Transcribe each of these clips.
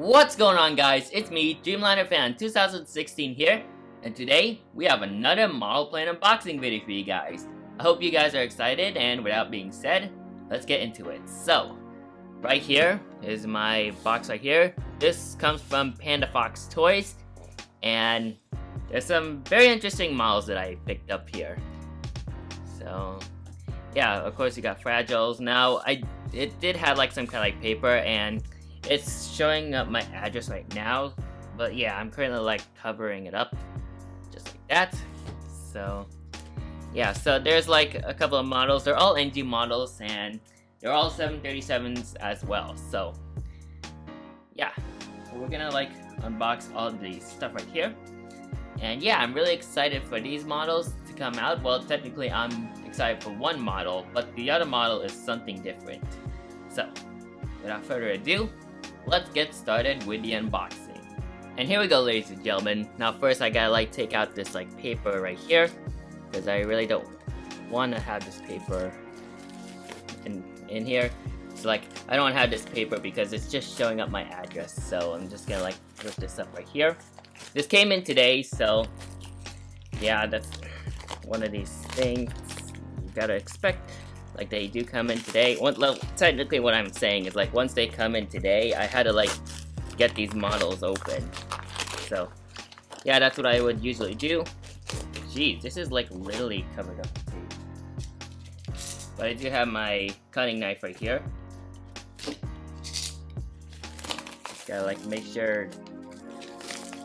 What's going on, guys? It's me, Dreamliner Fan 2016 here, and today we have another model plane unboxing video for you guys. I hope you guys are excited, and without being said, let's get into it. So, right here is my box right here. This comes from Panda Fox Toys, and there's some very interesting models that I picked up here. So, yeah, of course you got fragiles. Now, it did have like some kind of like paper, and it's showing up my address right now, but yeah, I'm currently like covering it up just like that. So yeah, so there's like a couple of models. They're all NG models, and they're all 737s as well. So yeah, so we're gonna like unbox all of these stuff right here. And yeah, I'm really excited for these models to come out. Well, technically I'm excited for one model, but the other model is something different. So without further ado, let's get started with the unboxing. And here we go, ladies and gentlemen. Now first I gotta like take out this like paper right here, because I really don't want to have this paper in here. So like, I don't want to have this paper because it's just showing up my address. So I'm just gonna like put this up right here. This came in today, so yeah, that's one of these things you gotta expect. Like, they do come in today. Technically what I'm saying is like, once they come in today, I had to like get these models open. So yeah, that's what I would usually do. Jeez, this is like literally covered up with tape. But I do have my cutting knife right here. Just gotta like make sure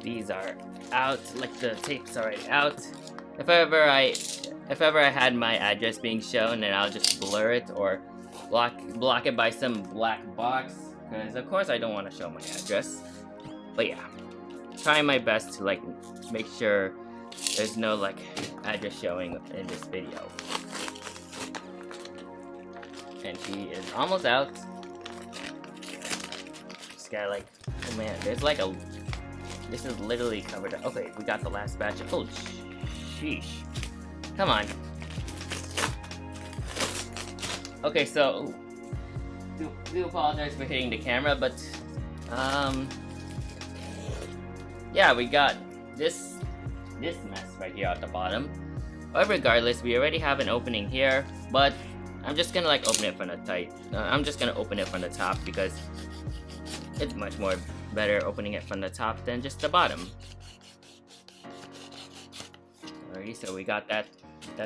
these are out, like the tape's already out. If ever I had my address being shown, then I'll just blur it or block it by some black box, because of course I don't want to show my address. But yeah, trying my best to like make sure there's no like address showing in this video. And she is almost out. Just gotta like, oh man, there's like a, this is literally covered up. Okay, we got the last batch. Oh sheesh. Come on. Okay, so do apologize for hitting the camera, but yeah, we got this mess right here at the bottom. But regardless, we already have an opening here, but I'm just gonna like open it from the I'm just gonna open it from the top because it's much more better opening it from the top than just the bottom. Alrighty, so we got that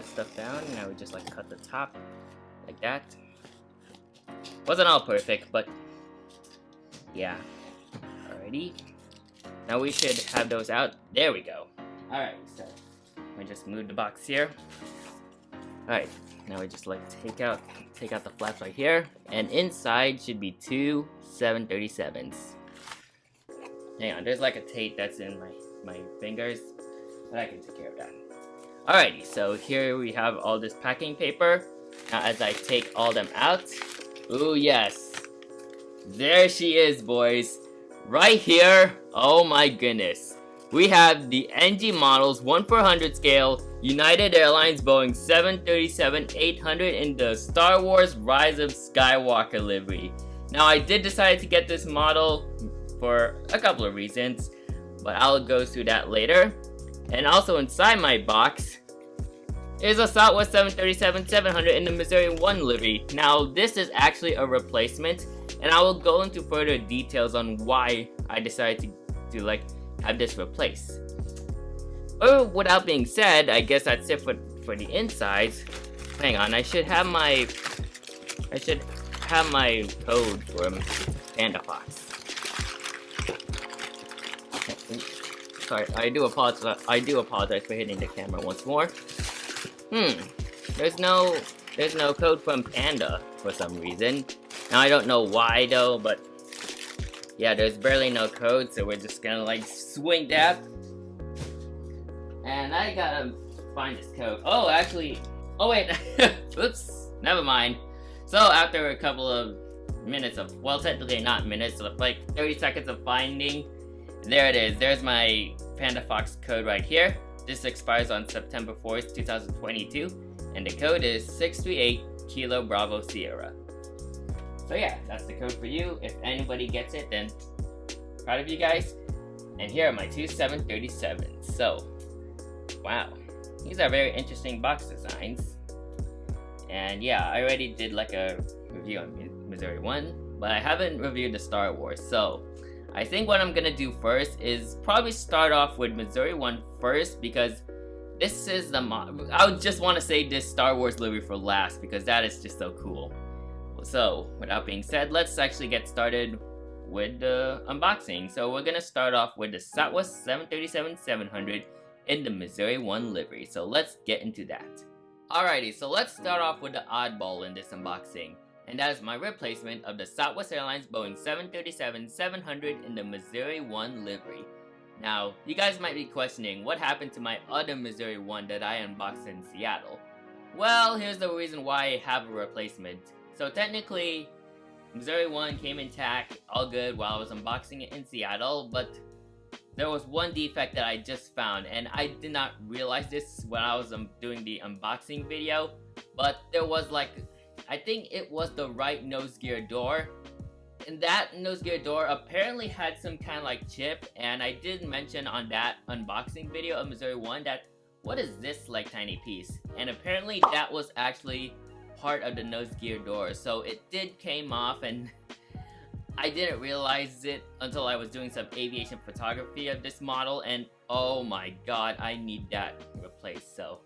stuff down. Now we just like cut the top like that. Wasn't all perfect, but yeah. Alrighty, now we should have those out. There we go. Alright, so we just move the box here. Alright, now we just like take out the flaps right here, and inside should be two 737s. Hang on, there's like a tape that's in my fingers, but I can take care of that. Alrighty, so here we have all this packing paper. Now as I take all them out, ooh yes, there she is, boys, right here. Oh my goodness, we have the NG Models 1/400 scale United Airlines Boeing 737-800 in the Star Wars Rise of Skywalker livery. Now I did decide to get this model for a couple of reasons, but I'll go through that later. And also inside my box is a Southwest 737-700 in the Missouri 1 livery. Now this is actually a replacement, and I will go into further details on why I decided to like have this replaced. But without being said, I guess that's it for the insides. Hang on, I should have my code from Panda Fox. Sorry, I do apologize for hitting the camera once more. There's no code from Panda for some reason. Now I don't know why though, but yeah, there's barely no code, so we're just gonna like swing that. And I gotta find this code. Oh, actually, oh wait, oops, never mind. So after a couple of minutes of, well, technically not minutes, but like 30 seconds of finding, there it is. There's my Panda Fox code right here. This expires on September 4th, 2022, and the code is 638 Kilo Bravo Sierra. So yeah, that's the code for you. If anybody gets it, then proud of you guys. And here are my two 737s. So, wow, these are very interesting box designs. And yeah, I already did like a review on Missouri 1, but I haven't reviewed the Star Wars. So, I think what I'm gonna do first is probably start off with Missouri 1 first, because this is the I would just want to say this Star Wars livery for last, because that is just so cool. So, without being said, let's actually get started with the unboxing. So we're gonna start off with the Southwest 737-700 in the Missouri 1 livery. So let's get into that. Alrighty, so let's start off with the oddball in this unboxing. And that is my replacement of the Southwest Airlines Boeing 737-700 in the Missouri 1 livery. Now, you guys might be questioning what happened to my other Missouri 1 that I unboxed in Seattle. Well, here's the reason why I have a replacement. So technically, Missouri 1 came intact, all good, while I was unboxing it in Seattle, but there was one defect that I just found, and I did not realize this when I was doing the unboxing video, but there was like, I think it was the right nose gear door, and that nose gear door apparently had some kind of like chip, and I did mention on that unboxing video of Missouri 1 that, what is this like tiny piece? And apparently that was actually part of the nose gear door, so it did came off, and I didn't realize it until I was doing some aviation photography of this model, and oh my god, I need that replaced. So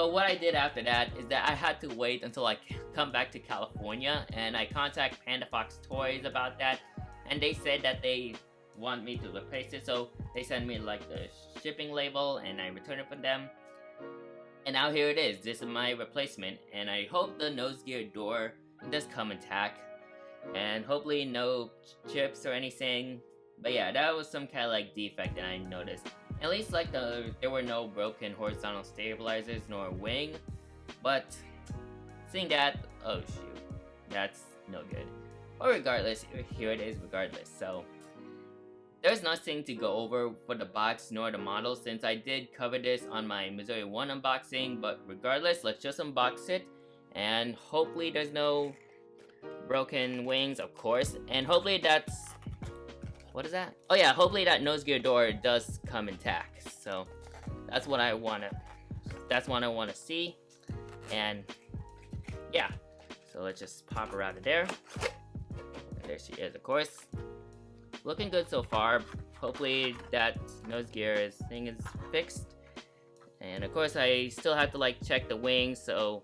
what I did after that is that I had to wait until I come back to California, and I contact Panda Fox Toys about that, and they said that they want me to replace it, so they sent me like the shipping label, and I returned it for them. And now here it is. This is my replacement, and I hope the nose gear door does come intact, and hopefully no chips or anything. But yeah, that was some kind of like defect that I noticed. At least like there were no broken horizontal stabilizers nor wing, but seeing that, oh shoot, that's no good. But regardless, here it is regardless. So there's nothing to go over for the box nor the model, since I did cover this on my Missouri 1 unboxing, but regardless, let's just unbox it, and hopefully there's no broken wings, of course, and hopefully that's, what is that? Oh yeah, hopefully that nose gear door does come intact. So that's what I wanna see, and yeah, so let's just pop her out of there. There she is, of course. Looking good so far. Hopefully that nose gear thing is fixed. And of course I still have to like check the wings, so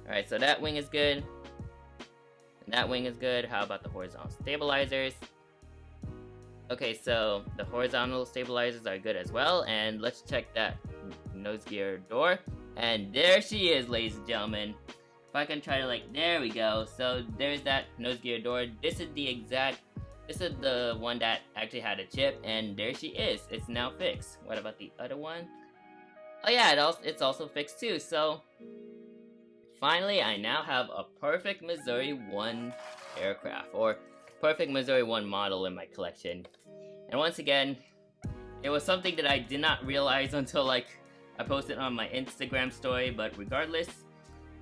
alright, so that wing is good. And that wing is good. How about the horizontal stabilizers? Okay, so the horizontal stabilizers are good as well, and let's check that nose gear door. And there she is, ladies and gentlemen. If I can try to like, there we go. So there's that nose gear door. This is the one that actually had a chip, and there she is. It's now fixed. What about the other one? Oh yeah, it's also fixed too. So finally, I now have a perfect Missouri 1 aircraft, or perfect Missouri 1 model in my collection. And once again, it was something that I did not realize until like I posted on my Instagram story, but regardless,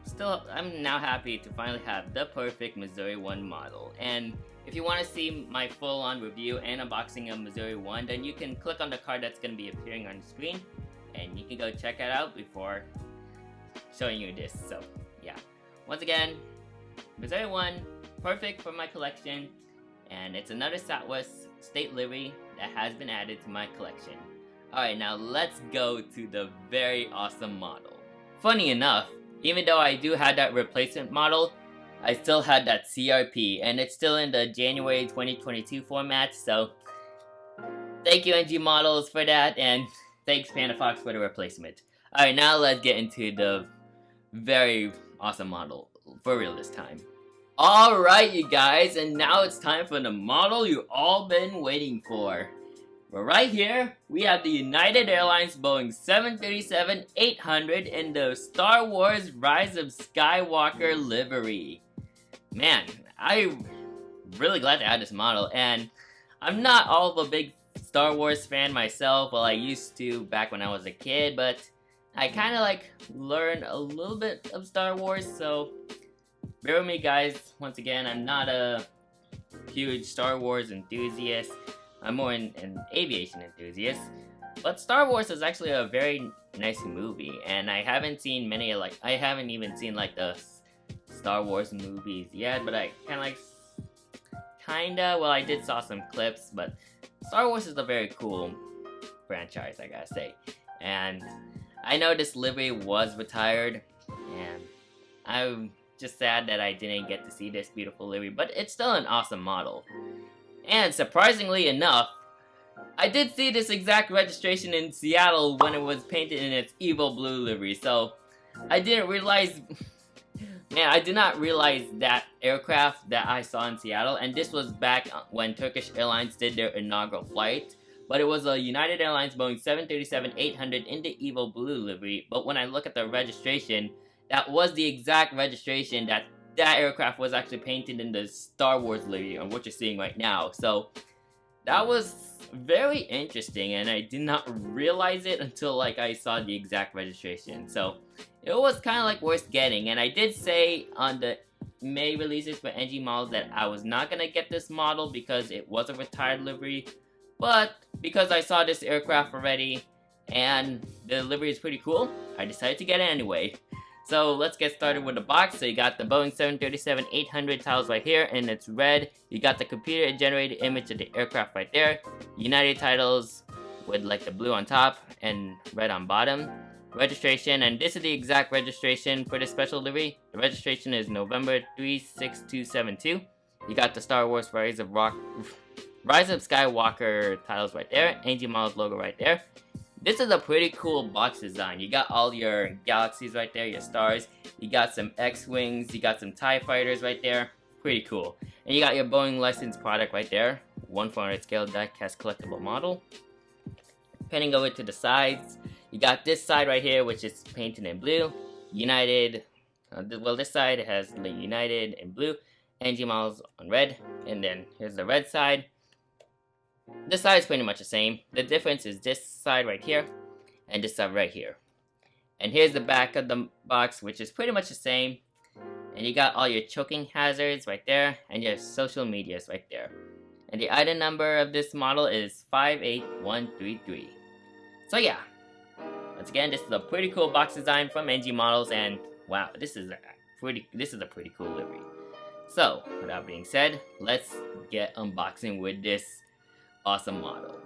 still, I'm now happy to finally have the perfect Missouri 1 model. And if you want to see my full-on review and unboxing of Missouri 1, then you can click on the card that's going to be appearing on the screen, and you can go check it out before showing you this. So yeah, once again, Missouri 1, perfect for my collection, and it's another Southwest state livery that has been added to my collection. Alright, now let's go to the very awesome model. Funny enough, even though I do have that replacement model, I still had that CRP, and it's still in the January 2022 format, so thank you NG Models for that, and thanks Panda Fox for the replacement. Alright, now let's get into the very awesome model, for real this time. Alright you guys, and now it's time for the model you all been waiting for. But right here, we have the United Airlines Boeing 737-800 in the Star Wars Rise of Skywalker livery. Man, I'm really glad to add this model, and I'm not all of a big Star Wars fan myself. Well, I used to back when I was a kid, but I kind of like learned a little bit of Star Wars, so bear with me guys. Once again, I'm not a huge Star Wars enthusiast. I'm more an aviation enthusiast. But Star Wars is actually a very nice movie, and I haven't seen many, like, I haven't even seen, like, the Star Wars movies yet, but I well, I did saw some clips, but Star Wars is a very cool franchise, I gotta say. And I know this livery was retired, and I'm just sad that I didn't get to see this beautiful livery, but it's still an awesome model. And surprisingly enough, I did see this exact registration in Seattle when it was painted in its evil blue livery, so I didn't realize... Man, I did not realize that aircraft that I saw in Seattle, and this was back when Turkish Airlines did their inaugural flight, but it was a United Airlines Boeing 737-800 in the evil blue livery, but when I look at the registration, that was the exact registration that aircraft was actually painted in the Star Wars livery, on what you're seeing right now. So that was very interesting, and I did not realize it until like I saw the exact registration. So it was kind of like worth getting, and I did say on the May releases for NG Models that I was not gonna get this model because it was a retired livery, but because I saw this aircraft already and the livery is pretty cool, I decided to get it anyway. So let's get started with the box. So you got the Boeing 737-800 tiles right here, and it's red. You got the computer-generated image of the aircraft right there. United titles with like the blue on top and red on bottom. Registration, and this is the exact registration for this special livery. The registration is November 36272. You got the Star Wars Rise of Skywalker titles right there. NG Models logo right there. This is a pretty cool box design. You got all your galaxies right there, your stars. You got some X-Wings, you got some TIE fighters right there. Pretty cool. And you got your Boeing licensed product right there. 1/400 scale die-cast collectible model. Panning over to the sides, you got this side right here, which is painted in blue. United, well, this side has the United in blue. NG Models on red. And then here's the red side. This side is pretty much the same. The difference is this side right here and this side right here. And here's the back of the box, which is pretty much the same. And you got all your choking hazards right there and your social medias right there. And the item number of this model is 58133. So yeah, once again, this is a pretty cool box design from NG Models, and wow, this is a pretty cool livery. So, with that being said, let's get unboxing with this awesome model.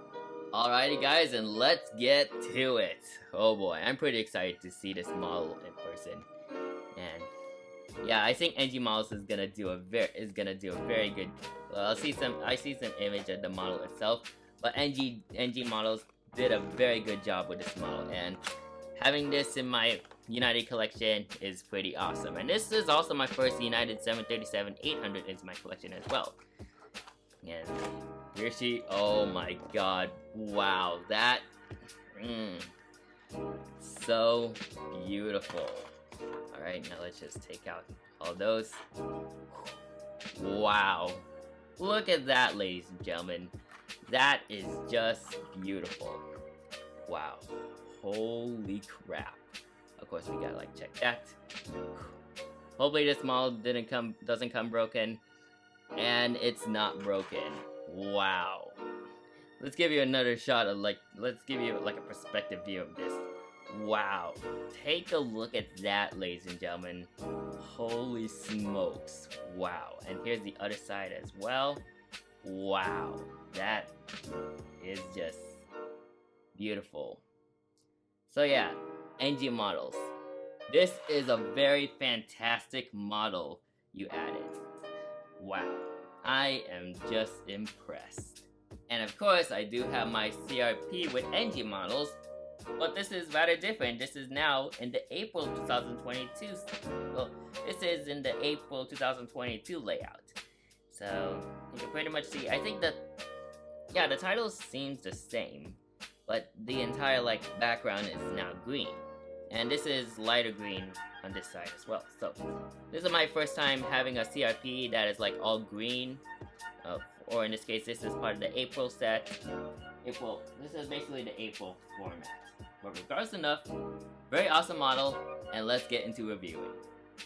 Alrighty guys, and let's get to it. Oh boy, I'm pretty excited to see this model in person. And yeah, I think NG Models is gonna do a very good. I see some image of the model itself, but NG Models did a very good job with this model, and having this in my United collection is pretty awesome. And this is also my first United 737-800 into my collection as well. And here she, oh my god, wow, that, so beautiful. Alright, now let's just take out all those. Wow, look at that, ladies and gentlemen. That is just beautiful. Wow, holy crap. Of course, we gotta like check that. Hopefully this model doesn't come broken. And it's not broken. Wow. Let's give you another shot of let's give you like a perspective view of this. Wow. Take a look at that, ladies and gentlemen. Holy smokes. Wow. And here's the other side as well. Wow. That is just beautiful. So yeah, NG Models. This is a very fantastic model you added. Wow, I am just impressed. And of course, I do have my CRP with NG Models, but this is rather different. This is now in the April 2022. Well, this is in the April 2022 layout. So you can pretty much see. I think that, yeah, the title seems the same, but the entire background is now green, and this is lighter green on this side as well. So this is my first time having a CRP that is all green, or in this case, this is part of the April set. This is basically the April format. But regardless enough, very awesome model, and let's get into reviewing.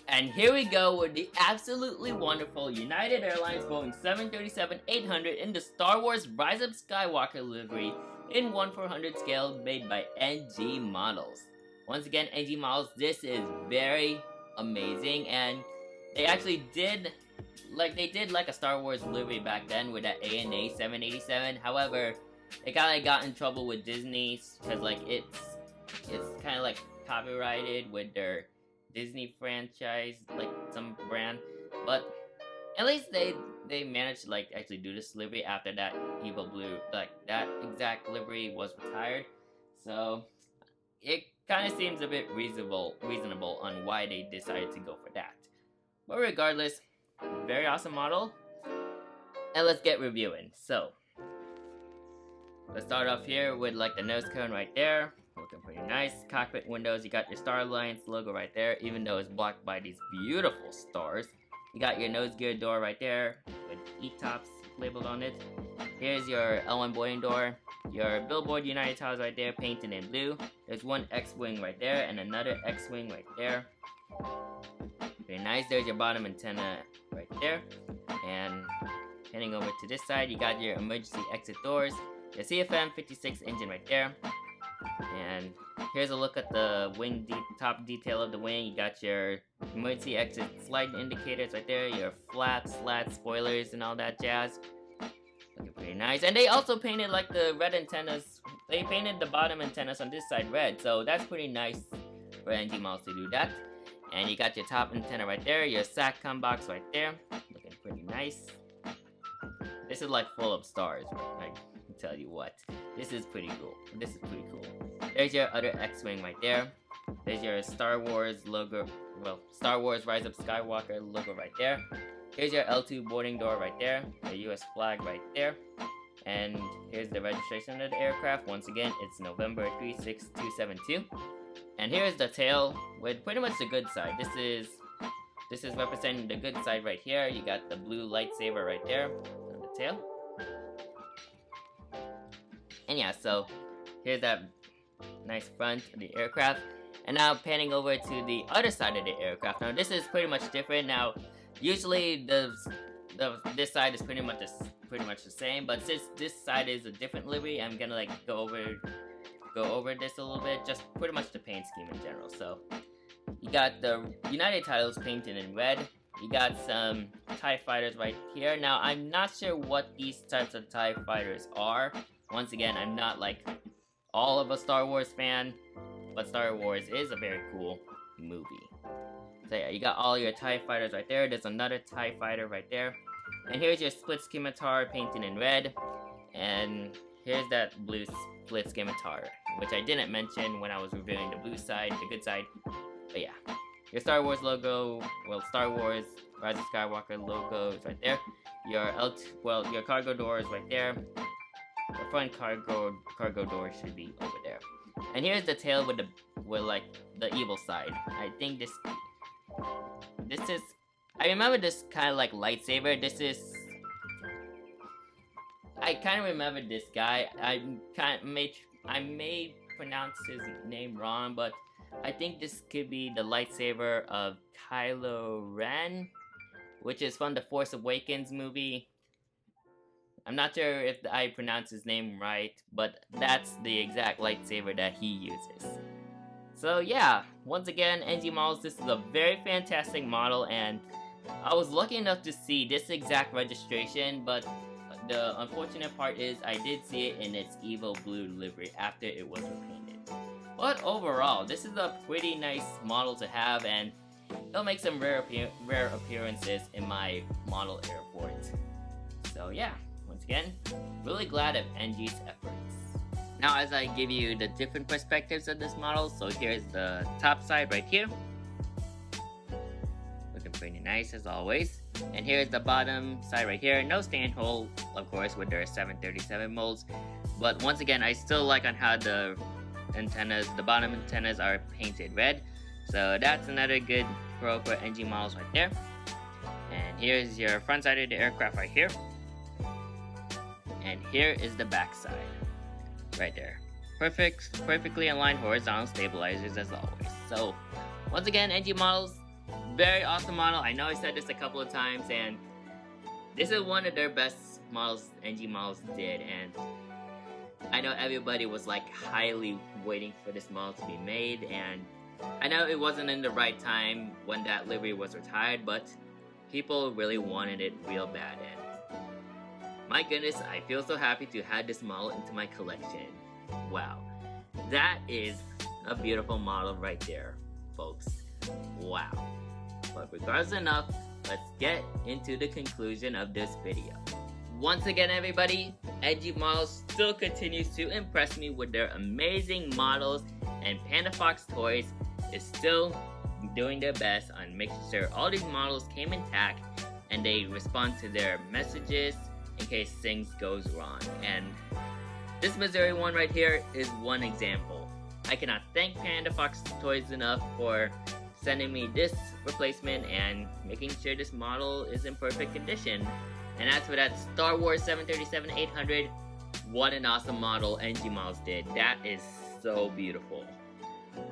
And here we go with the absolutely wonderful United Airlines Boeing 737-800 in the Star Wars Rise of Skywalker livery in 1/400 scale made by NG Models. Once again, NG Models, this is very amazing, and they actually did like a Star Wars livery back then with that ANA 787. However, they kind of got in trouble with Disney because like it's kind of like copyrighted with their Disney franchise, like some brand, but at least they managed to like actually do this livery after that Evil Blue, like that exact livery was retired. So it kind of seems a bit reasonable on why they decided to go for that. But regardless, very awesome model, and let's get reviewing. So let's start off here with like the nose cone right there. Looking pretty nice. Cockpit windows, you got your Star Alliance logo right there, even though it's blocked by these beautiful stars. You got your nose gear door right there with E-Tops labeled on it. Here's your L1 Boeing door. Your Billboard United Towers right there, painted in blue. There's one X-Wing right there and another X-Wing right there. Very nice. There's your bottom antenna right there. And heading over to this side, you got your emergency exit doors. Your CFM 56 engine right there. And here's a look at the wing top detail of the wing. You got your emergency exit slide indicators right there, your flaps, slats, spoilers, and all that jazz. Looking pretty nice. And they also painted like the red antennas. They painted the bottom antennas on this side red, so that's pretty nice for NG Models to do that. And you got your top antenna right there, your SATCOM box right there. Looking pretty nice. This is like full of stars, right? I tell you what, this is pretty cool. There's your other X-Wing right there. There's your Star Wars logo, well, Star Wars Rise of Skywalker logo right there. Here's your L2 boarding door right there, the US flag right there. And here's the registration of the aircraft. Once again, it's November 36272. And here's the tail with pretty much the good side. This is representing the good side right here. You got the blue lightsaber right there on the tail. And yeah, so here's that nice front of the aircraft. And now panning over to the other side of the aircraft. Now this is pretty much different. Now usually this side is pretty much the same, but since this side is a different livery, I'm gonna like go over this a little bit, just pretty much the paint scheme in general. So you got the United titles painted in red. You got some TIE fighters right here. Now I'm not sure what these types of TIE fighters are. Once again, I'm not like all of a Star Wars fan, but Star Wars is a very cool movie. So yeah, you got all your TIE fighters right there. There's another TIE fighter right there. And here's your split scimitar painted in red. And here's that blue split scimitar, which I didn't mention when I was reviewing the blue side, the good side. But yeah, your Star Wars logo, well, Star Wars Rise of Skywalker logo is right there. Your your cargo door is right there. The front cargo door should be over there. And here's the tail with like the evil side. I think this is, I remember this kind of like lightsaber. I kind of remember this guy. I may pronounce his name wrong, but I think this could be the lightsaber of Kylo Ren, which is from the Force Awakens movie. I'm not sure if I pronounced his name right, but that's the exact lightsaber that he uses. So yeah, once again, NG Models, this is a very fantastic model, and I was lucky enough to see this exact registration, but the unfortunate part is I did see it in its Evil Blue livery after it was repainted. But overall, this is a pretty nice model to have, and it'll make some rare appearances in my model airport. So yeah. Once again, really glad of NG's efforts. Now as I give you the different perspectives of this model, so here's the top side right here. Looking pretty nice as always. And here's the bottom side right here. No stand hole, of course, with their 737 molds. But once again, I still like on how the antennas, the bottom antennas are painted red. So that's another good pro for NG Models right there. And here's your front side of the aircraft right here. And here is the back side, right there. Perfectly aligned horizontal stabilizers as always. So, once again, NG Models, Very awesome model. I know I said this a couple of times, and this is one of their best models NG Models did, and I know everybody was like highly waiting for this model to be made, and I know it wasn't in the right time when that livery was retired, but people really wanted it real bad, and my goodness, I feel so happy to add this model into my collection. Wow, that is a beautiful model right there, folks. Wow. But regardless enough, let's get into the conclusion of this video. Once again, everybody, NG Models still continues to impress me with their amazing models, and Panda Fox Toys is still doing their best on making sure all these models came intact and they respond to their messages in case things goes wrong. And this Missouri one right here is one example. I cannot thank Panda Fox Toys enough for sending me this replacement and making sure this model is in perfect condition. And as for that Star Wars 737-800, what an awesome model NG Models did. That is so beautiful.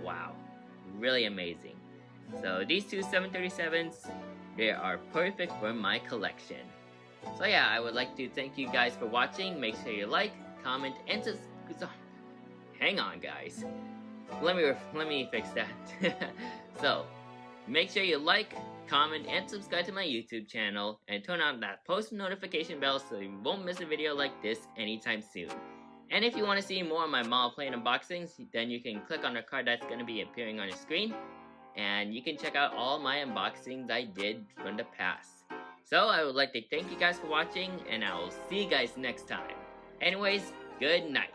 Wow, really amazing. So these two 737s, they are perfect for my collection. So yeah, I would like to thank you guys for watching. Make sure you like, comment, and subscribe. Hang on, guys. Let me fix that. So, make sure you like, comment, and subscribe to my YouTube channel, and turn on that post notification bell so you won't miss a video like this anytime soon. And if you want to see more of my model plane unboxings, then you can click on the card that's going to be appearing on your screen, and you can check out all my unboxings I did from the past. So, I would like to thank you guys for watching, and I will see you guys next time. Anyways, good night.